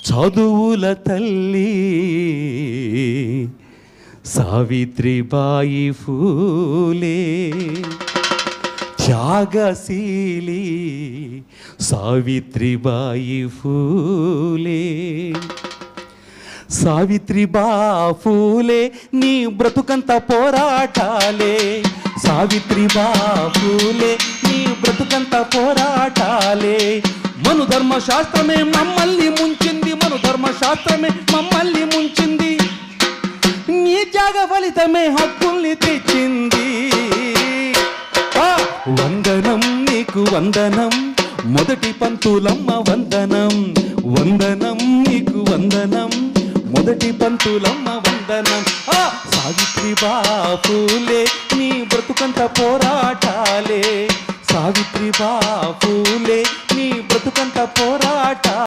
చదువుల తల్లి సావిత్రిబాయి ఫూలే, త్యాగశీలి సావిత్రిబాయి ఫూలే. సావిత్రిబా ఫూలే నీ బ్రతుకంత పోరాటాలే, సావిత్రిబా ఫూలే నీ బ్రతుకంత పోరాటాలే. మను ధర్మశాస్త్రమే మమ్మల్ని ముంచింది, మను ధర్మశాస్త్రమే మమ్మల్ని ముంచింది, నీ త్యాగ ఫలితమే హక్కుల్ని తెచ్చింది. వందనం నీకు వందనం మొదటి పంతులమ్మ వందనం, వందనం నీకు వందనం మొదటి పంతులమ్మ వందనం. సావిత్రిబా ఫూలే నీ బ్రతుకంత పోరాటాలే, సావిత్రిబా ఫూలే నీ బ్రతుకంత పోరాట.